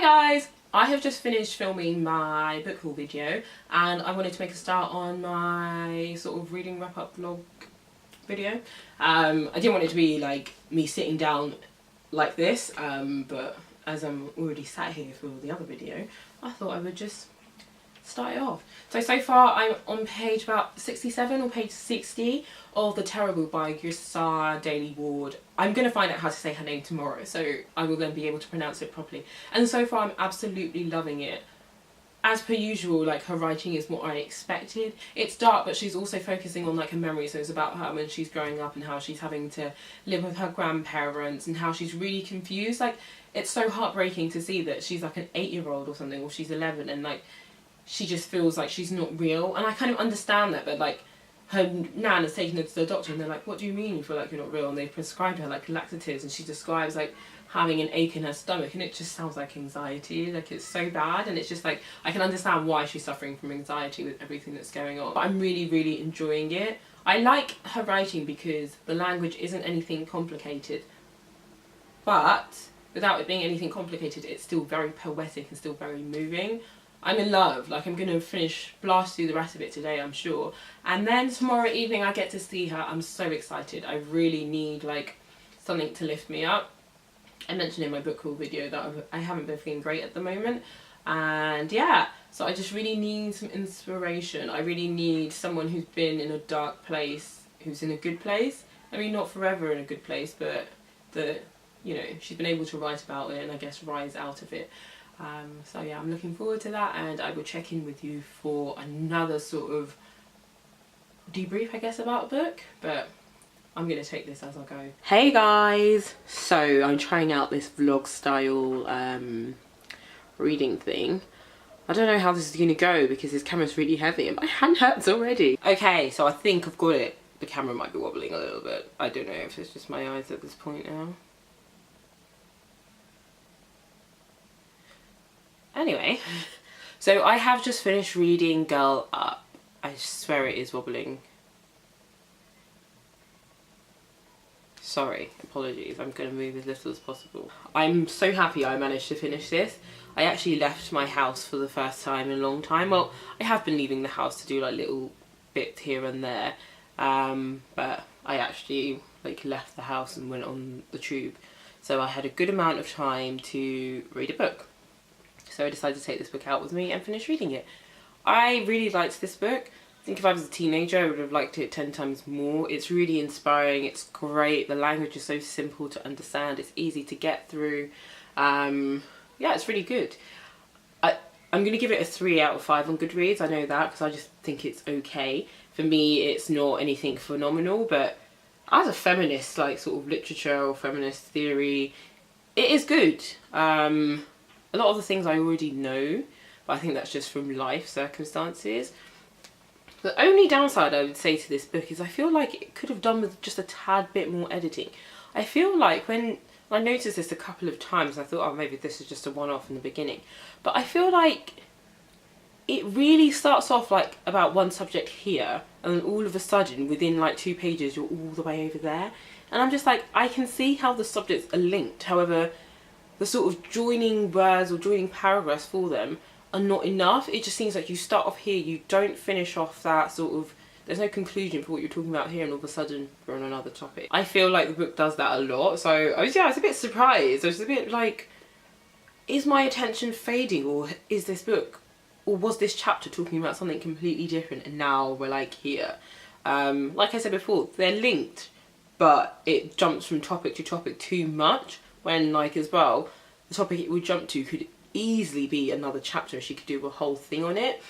guys! I have just finished filming my book haul video and I wanted to make a start on my sort of reading wrap up vlog video. I didn't want it to be like me sitting down like this, but as I'm already sat here for the other video, I thought I would just start it off. So far I'm on page about 67 or page 60 of The Terrible by daley-ward. I'm going to find out how to say her name tomorrow, so I will then be able to pronounce it properly. And so far I'm absolutely loving it. As per usual, like, her writing is what I expected. It's dark, but she's also focusing on like her memory, so it's about her when she's growing up and how she's having to live with her grandparents and how she's really confused. Like, it's so heartbreaking to see that she's like an 8-year-old or something, or she's 11, and like she just feels like she's not real. And I kind of understand that, but like her nan has taken her to the doctor and they're like, what do you mean you feel like you're not real? And they've prescribed her like laxatives, and she describes like having an ache in her stomach, and it just sounds like anxiety. Like, it's so bad, and it's just like I can understand why she's suffering from anxiety with everything that's going on. But I'm really enjoying it. I like her writing because the language isn't anything complicated, but without it being anything complicated, it's still very poetic and still very moving. I'm in love. Like, I'm going to blast through the rest of it today, I'm sure. And then tomorrow evening I get to see her. I'm so excited. I really need like something to lift me up. I mentioned in my book haul video that I haven't been feeling great at the moment. And yeah, so I just really need some inspiration. I really need someone who's been in a dark place, who's in a good place. I mean, not forever in a good place, but you know, she's been able to write about it and I guess rise out of it. So yeah, I'm looking forward to that, and I will check in with you for another sort of debrief, I guess, about the book, but I'm going to take this as I go. Hey guys! So I'm trying out this vlog style reading thing. I don't know how this is going to go because this camera's really heavy and my hand hurts already. Okay, so I think I've got it. The camera might be wobbling a little bit. I don't know if it's just my eyes at this point now. Anyway, so I have just finished reading Girl Up. I swear it is wobbling. Sorry, apologies, I'm going to move as little as possible. I'm so happy I managed to finish this. I actually left my house for the first time in a long time. Well, I have been leaving the house to do like little bits here and there, but I actually like left the house and went on the tube. So I had a good amount of time to read a book. So I decided to take this book out with me and finish reading it. I really liked this book. I think if I was a teenager I would have liked it 10 times more. It's really inspiring, it's great, the language is so simple to understand, it's easy to get through. Yeah, it's really good. I'm going to give it a 3 out of 5 on Goodreads, I know that, because I just think it's okay. For me it's not anything phenomenal, but as a feminist like sort of literature or feminist theory, it is good. A lot of the things I already know, but I think that's just from life circumstances. The only downside I would say to this book is I feel like it could have done with just a tad bit more editing. I feel like when I noticed this a couple of times, I thought, oh, maybe this is just a one-off in the beginning. But I feel like it really starts off like about one subject here, and then all of a sudden within like 2 pages you're all the way over there. And I'm just like, I can see how the subjects are linked, however the sort of joining words or joining paragraphs for them are not enough. It just seems like you start off here, you don't finish off that sort of, there's no conclusion for what you're talking about here, and all of a sudden we're on another topic. I feel like the book does that a lot, so I was a bit surprised. I was a bit like, is my attention fading, or is this book, or was this chapter talking about something completely different and now we're like here? Like I said before, they're linked, but it jumps from topic to topic too much, when like as well the topic it would jump to could easily be another chapter. She could do a whole thing on it.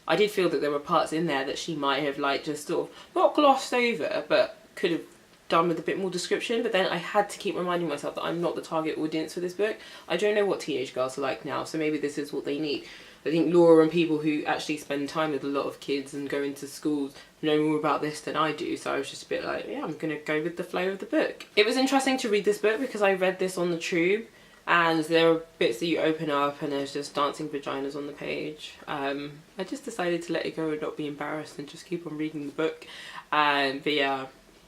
I did feel that there were parts in there that she might have like just sort of not glossed over, but could have done with a bit more description. But then I had to keep reminding myself that I'm not the target audience for this book. I don't know what teenage girls are like now, so maybe this is what they need. I think Laura and people who actually spend time with a lot of kids and go into schools know more about this than I do, so I was just a bit like, yeah, I'm gonna go with the flow of the book. It was interesting to read this book because I read this on the tube, and there are bits that you open up and there's just dancing vaginas on the page. I just decided to let it go and not be embarrassed and just keep on reading the book. But yeah,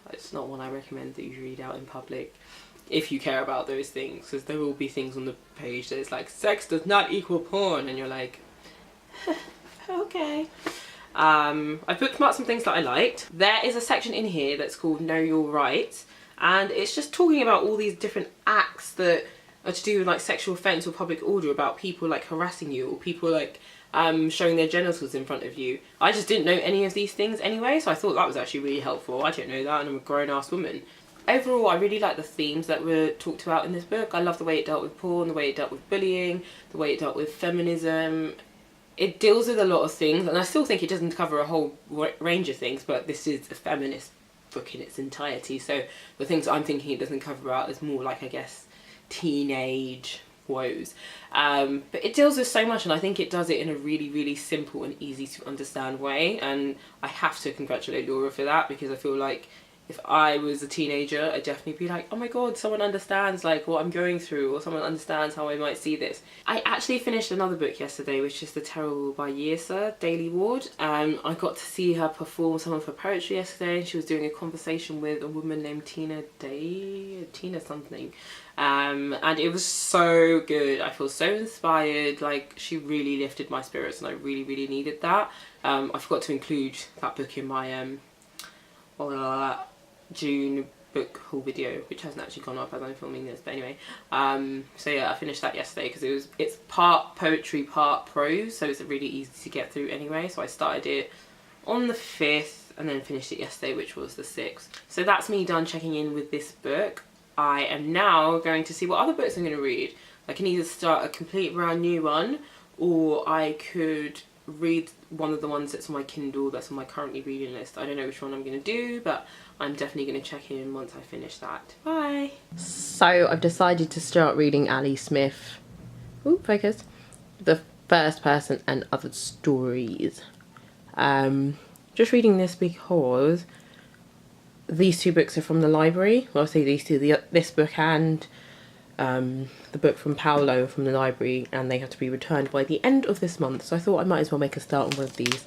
it's not one I recommend that you read out in public. if you care about those things, because there will be things on the page that it's like, sex does not equal porn, and you're like, okay. I've bookmarked some things that I liked. There is a section in here that's called Know Your Rights, and it's just talking about all these different acts that are to do with like sexual offence or public order, about people like harassing you, or people like showing their genitals in front of you. I just didn't know any of these things anyway, so I thought that was actually really helpful. I didn't know that, and I'm a grown-ass woman. Overall, I really like the themes that were talked about in this book. I love the way it dealt with porn, the way it dealt with bullying, the way it dealt with feminism. It deals with a lot of things, and I still think it doesn't cover a whole range of things, but this is a feminist book in its entirety, so the things I'm thinking it doesn't cover out is more like, I guess, teenage woes. But it deals with so much, and I think it does it in a really, really simple and easy to understand way, and I have to congratulate Laura for that, because I feel like if I was a teenager, I'd definitely be like, oh my god, someone understands like what I'm going through, or someone understands how I might see this. I actually finished another book yesterday, which is The Terrible by Yirsa, Daley-ward. I got to see her perform some of her poetry yesterday, and she was doing a conversation with a woman named Tina something. And it was so good. I feel so inspired. Like, she really lifted my spirits, and I really, really needed that. I forgot to include that book in my June book haul video, which hasn't actually gone up as I'm filming this, but anyway. So yeah, I finished that yesterday because it's part poetry, part prose, so it's really easy to get through anyway. So I started it on the 5th and then finished it yesterday, which was the 6th. So that's me done checking in with this book. I am now going to see what other books I'm going to read. I can either start a complete brand new one, or I could read one of the ones that's on my Kindle that's on my currently reading list. I don't know which one I'm going to do, but I'm definitely going to check in once I finish that. Bye! So I've decided to start reading Ali Smith. Ooh, focus. The First Person and Other Stories. Just reading this because these two books are from the library. Well, I say these two, this book and the book from Paolo from the library, and they have to be returned by the end of this month, so I thought I might as well make a start on one of these.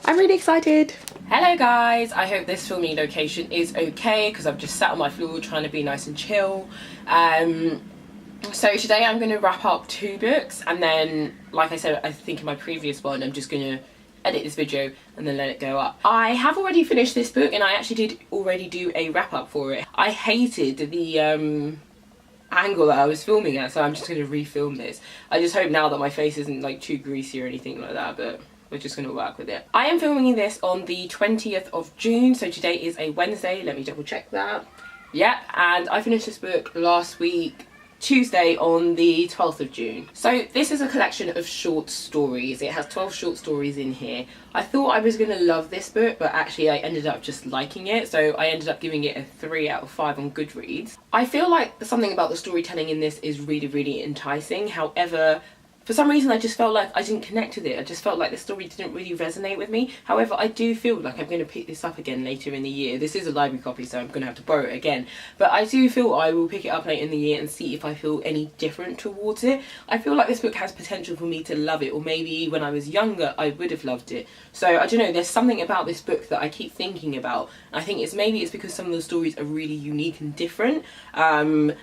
I'm really excited! Hello guys, I hope this filming location is okay, because I've just sat on my floor trying to be nice and chill. So today I'm going to wrap up 2 books, and then, like I said, I think in my previous one, I'm just going to edit this video and then let it go up. I have already finished this book, and I actually did already do a wrap up for it. I hated the angle that I was filming at, so I'm just going to refilm this. I just hope now that my face isn't like too greasy or anything like that, but we're just going to work with it. I am filming this on the 20th of June, so today is a Wednesday. Let me double check that. Yeah, and I finished this book last week, Tuesday, on the 12th of June. So this is a collection of short stories. It has 12 short stories in here. I thought I was going to love this book, but actually I ended up just liking it, so I ended up giving it a 3 out of 5 on Goodreads. I feel like something about the storytelling in this is really, really enticing. However, for some reason I just felt like I didn't connect with it. I just felt like the story didn't really resonate with me. However, I do feel like I'm going to pick this up again later in the year. This is a library copy, so I'm going to have to borrow it again. But I do feel I will pick it up later in the year and see if I feel any different towards it. I feel like this book has potential for me to love it, or maybe when I was younger I would have loved it. So I don't know, there's something about this book that I keep thinking about. I think maybe it's because some of the stories are really unique and different. And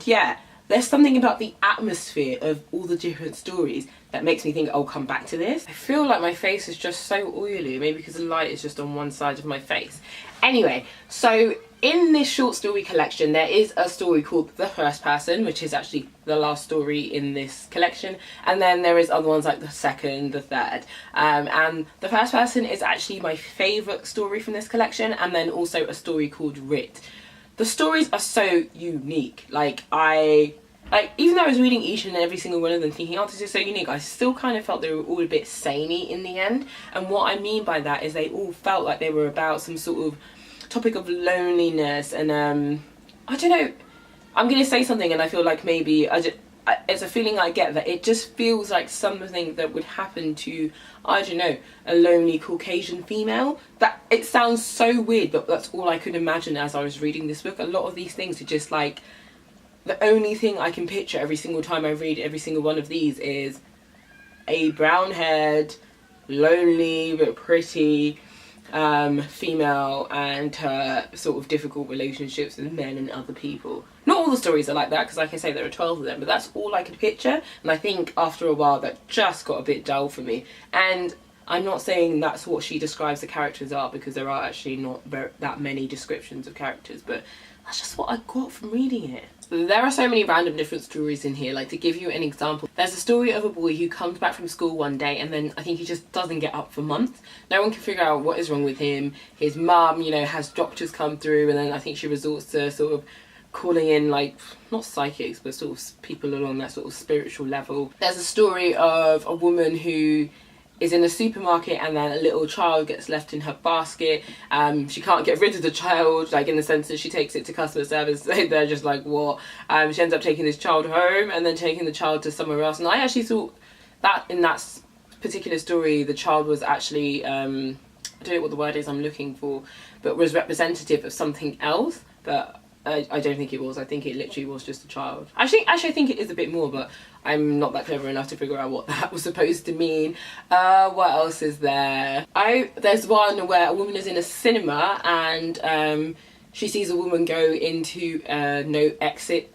yeah, there's something about the atmosphere of all the different stories that makes me think I'll come back to this. I feel like my face is just so oily, maybe because the light is just on one side of my face. Anyway, so in this short story collection there is a story called The First Person, which is actually the last story in this collection, and then there is other ones like the second, the third, and The First Person is actually my favourite story from this collection, and then also a story called Writ. The stories are so unique. Even though I was reading each and every single one of them thinking, oh, this is so unique, I still kind of felt they were all a bit samey in the end. And what I mean by that is they all felt like they were about some sort of topic of loneliness, and I don't know, I'm going to say something and I feel like maybe it's a feeling I get that it just feels like something that would happen to, I don't know, a lonely Caucasian female. That it sounds so weird, but that's all I could imagine as I was reading this book. A lot of these things are just like, the only thing I can picture every single time I read every single one of these is a brown-haired, lonely but pretty female and her sort of difficult relationships with men and other people. Not all the stories are like that, because like I say, there are 12 of them, but that's all I could picture, and I think after a while that just got a bit dull for me. And I'm not saying that's what she describes the characters are, because there are actually not that many descriptions of characters, but that's just what I got from reading it. There are so many random different stories in here. Like, to give you an example, there's a story of a boy who comes back from school one day and then I think he just doesn't get up for months. No one can figure out what is wrong with him. His mum, you know, has doctors come through, and then I think she resorts to sort of calling in, like, not psychics, but sort of people along that sort of spiritual level. There's a story of a woman who is in a supermarket and then a little child gets left in her basket. She can't get rid of the child, like in the sense that she takes it to customer service. They're just like, what? She ends up taking this child home and then taking the child to somewhere else. And I actually thought that in that particular story, the child was actually, I don't know what the word is I'm looking for, but was representative of something else. But I don't think it was. I think it literally was just a child. Actually, I think it is a bit more, but I'm not that clever enough to figure out what that was supposed to mean. What else is there? There's one where a woman is in a cinema and she sees a woman go into a no exit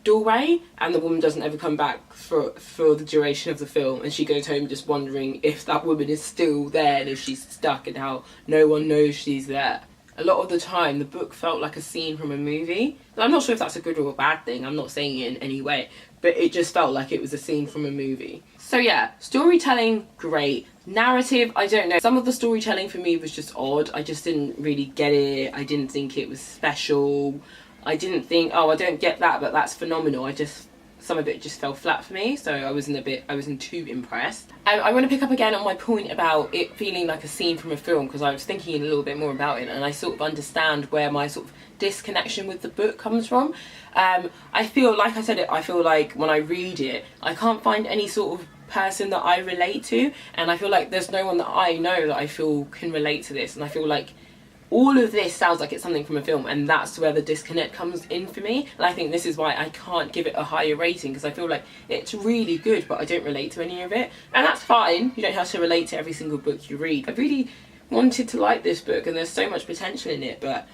doorway, and the woman doesn't ever come back for the duration of the film, and she goes home just wondering if that woman is still there and if she's stuck and how no one knows she's there. A lot of the time, the book felt like a scene from a movie. I'm not sure if that's a good or a bad thing. I'm not saying it in any way, but it just felt like it was a scene from a movie. So yeah, storytelling, great. Narrative, I don't know. Some of the storytelling for me was just odd. I just didn't really get it. I didn't think it was special. I didn't think, oh, I don't get that, but that's phenomenal. Some of it just fell flat for me, so I wasn't too impressed. I want to pick up again on my point about it feeling like a scene from a film, because I was thinking a little bit more about it, and I sort of understand where my sort of disconnection with the book comes from. I feel, like I said, I feel like when I read it, I can't find any sort of person that I relate to, and I feel like there's no one that I know that I feel can relate to this, and I feel like all of this sounds like it's something from a film, and that's where the disconnect comes in for me. And I think this is why I can't give it a higher rating, because I feel like it's really good, but I don't relate to any of it. And that's fine. You don't have to relate to every single book you read. I really wanted to like this book, and there's so much potential in it, but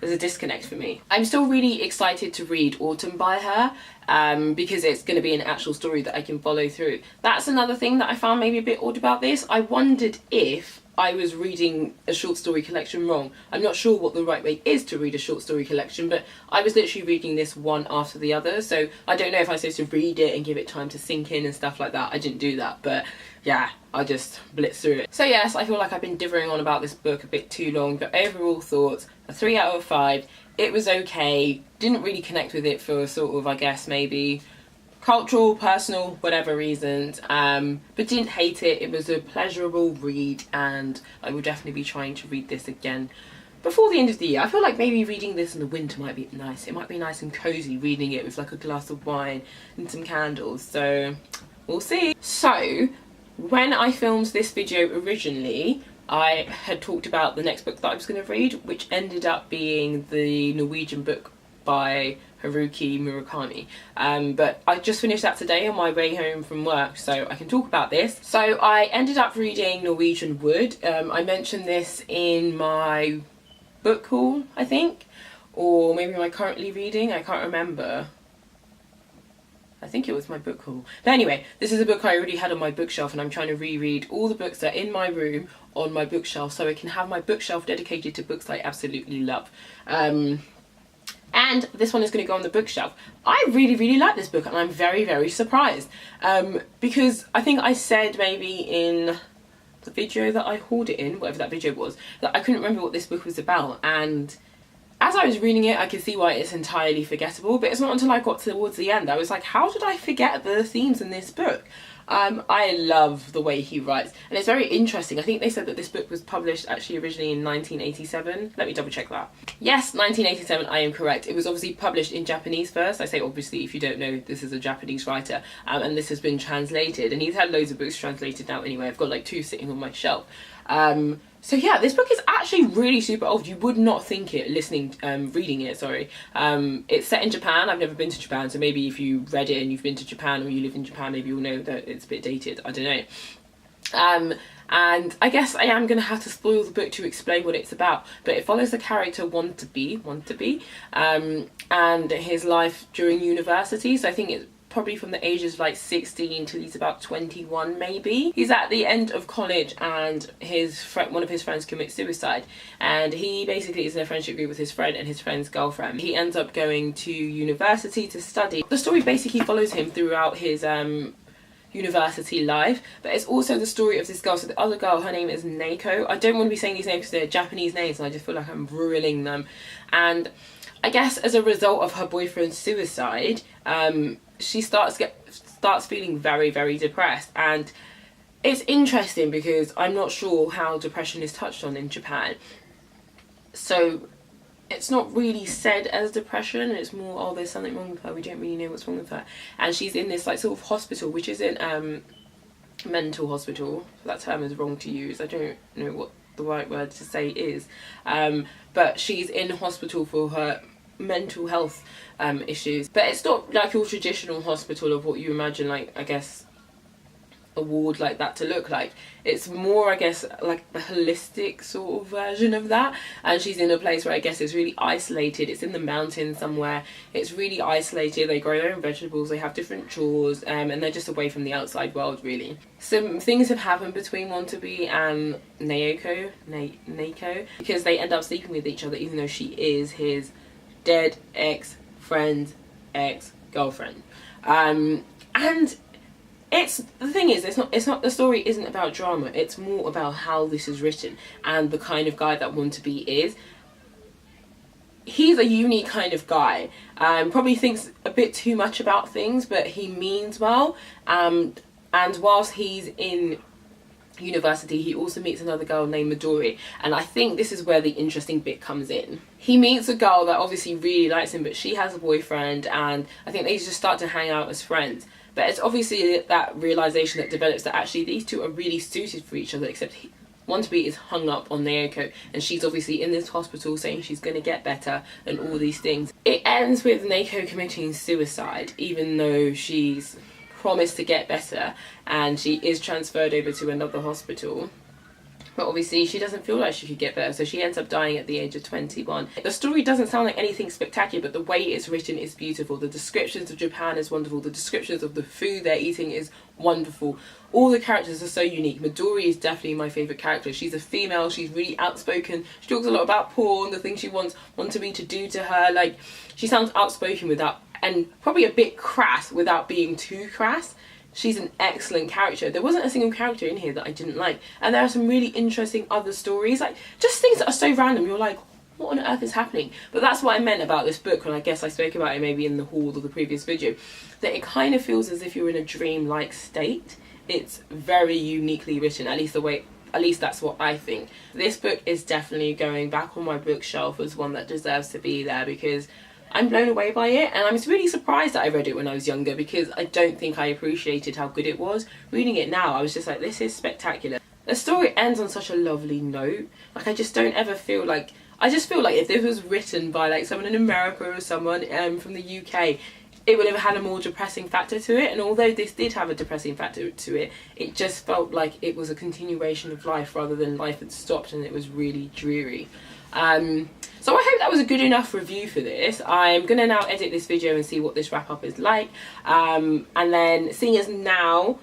there's a disconnect for me. I'm still really excited to read Autumn by her, because it's going to be an actual story that I can follow through. That's another thing that I found maybe a bit odd about this. I wondered if I was reading a short story collection wrong. I'm not sure what the right way is to read a short story collection, but I was literally reading this one after the other, so I don't know if I'm supposed to read it and give it time to sink in and stuff like that. I didn't do that, but yeah, I just blitzed through it. So yes, I feel like I've been dithering on about this book a bit too long, but overall thoughts, a 3 out of 5. It was okay. Didn't really connect with it for sort of, I guess, maybe cultural, personal, whatever reasons, but didn't hate it. It was a pleasurable read, and I will definitely be trying to read this again before the end of the year. I feel like maybe reading this in the winter might be nice. It might be nice and cozy reading it with like a glass of wine and some candles, so we'll see. So when I filmed this video originally, I had talked about the next book that I was going to read, which ended up being the Norwegian book by Haruki Murakami, but I just finished that today on my way home from work, so I can talk about this. So I ended up reading Norwegian Wood. I mentioned this in my book haul, I think, or maybe my currently reading, I can't remember. I think it was my book haul. But anyway, this is a book I already had on my bookshelf, and I'm trying to reread all the books that are in my room on my bookshelf, so I can have my bookshelf dedicated to books I absolutely love. And this one is going to go on the bookshelf. I really, really like this book, and I'm very, very surprised. Because I think I said maybe in the video that I hauled it in, whatever that video was, that I couldn't remember what this book was about. And as I was reading it, I could see why it's entirely forgettable, but it's not until I got towards the end I was like, how did I forget the themes in this book? I love the way he writes, and it's very interesting. I think they said that this book was published actually originally in 1987. Let me double check that. Yes, 1987, I am correct. It was obviously published in Japanese first. I say obviously, if you don't know, this is a Japanese writer, and this has been translated, and he's had loads of books translated now anyway. I've got like 2 sitting on my shelf. So yeah, this book is actually really super old. You would not think it reading it, sorry. It's set in Japan. I've never been to Japan, so maybe if you read it and you've been to Japan or you live in Japan, maybe you'll know that it's a bit dated. I don't know. And I guess I am going to have to spoil the book to explain what it's about, but it follows the character Want to Be, and his life during university. So I think it's probably from the ages of like 16 till he's about 21 maybe. He's at the end of college and one of his friends commits suicide, and he basically is in a friendship group with his friend and his friend's girlfriend. He ends up going to university to study. The story basically follows him throughout his university life, but it's also the story of this girl. So the other girl, her name is Neiko. I don't want to be saying these names because they're Japanese names and I just feel like I'm ruining them. And I guess as a result of her boyfriend's suicide, she starts feeling very, very depressed. And it's interesting because I'm not sure how depression is touched on in Japan. So it's not really said as depression, it's more, oh, there's something wrong with her, we don't really know what's wrong with her. And she's in this like sort of hospital, which isn't mental hospital. That term is wrong to use, I don't know what the right word to say is, but she's in hospital for her mental health issues. But it's not like your traditional hospital of what you imagine, like, I guess, a ward like that to look like. It's more, I guess, like the holistic sort of version of that. And she's in a place where I guess it's really isolated. It's in the mountains somewhere. It's really isolated. They grow their own vegetables, they have different chores, and they're just away from the outside world, really. Some things have happened between Wantabe and Neiko, because they end up sleeping with each other, even though she is his dead ex-friend's ex-girlfriend. And the thing is, it's not the story isn't about drama. It's more about how this is written and the kind of guy that Wantabe is. He's a unique kind of guy. Probably thinks a bit too much about things, but he means well. And whilst he's in university, he also meets another girl named Midori, and I think this is where the interesting bit comes in. He meets a girl that obviously really likes him, but she has a boyfriend, and I think they just start to hang out as friends. But it's obviously that realisation that develops that actually these two are really suited for each other, except Wantabe is hung up on Neiko, and she's obviously in this hospital saying she's going to get better and all these things. It ends with Neiko committing suicide, even though she's promised to get better and she is transferred over to another hospital. But obviously she doesn't feel like she could get better, so she ends up dying at the age of 21. The story doesn't sound like anything spectacular, but the way it's written is beautiful. The descriptions of Japan is wonderful. The descriptions of the food they're eating is wonderful. All the characters are so unique. Midori is definitely my favourite character. She's a female, she's really outspoken. She talks a lot about porn, the things she wants Wantabe to do to her. Like, she sounds outspoken without, and probably a bit crass without being too crass. She's an excellent character. There wasn't a single character in here that I didn't like. And there are some really interesting other stories, like just things that are so random. You're like, what on earth is happening? But that's what I meant about this book, and I guess I spoke about it maybe in the haul of the previous video, that it kind of feels as if you're in a dream-like state. It's very uniquely written, at least that's what I think. This book is definitely going back on my bookshelf as one that deserves to be there, because I'm blown away by it, and I was really surprised that I read it when I was younger, because I don't think I appreciated how good it was. Reading it now, I was just like, this is spectacular. The story ends on such a lovely note. Like, I just don't ever feel like, I just feel like if this was written by like someone in America or someone from the UK, it would have had a more depressing factor to it. And although this did have a depressing factor to it, it just felt like it was a continuation of life rather than life had stopped and it was really dreary. So I hope that was a good enough review for this. I'm going to now edit this video and see what this wrap up is like. And then, seeing as now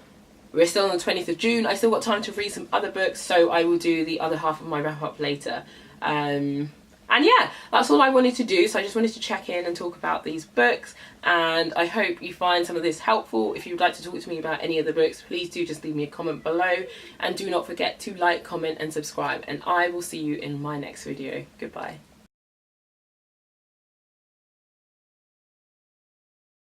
we're still on the 20th of June, I still got time to read some other books, so I will do the other half of my wrap up later. And yeah, that's all I wanted to do. So I just wanted to check in and talk about these books, and I hope you find some of this helpful. If you'd like to talk to me about any of the books, please do just leave me a comment below, and do not forget to like, comment and subscribe, and I will see you in my next video. Goodbye.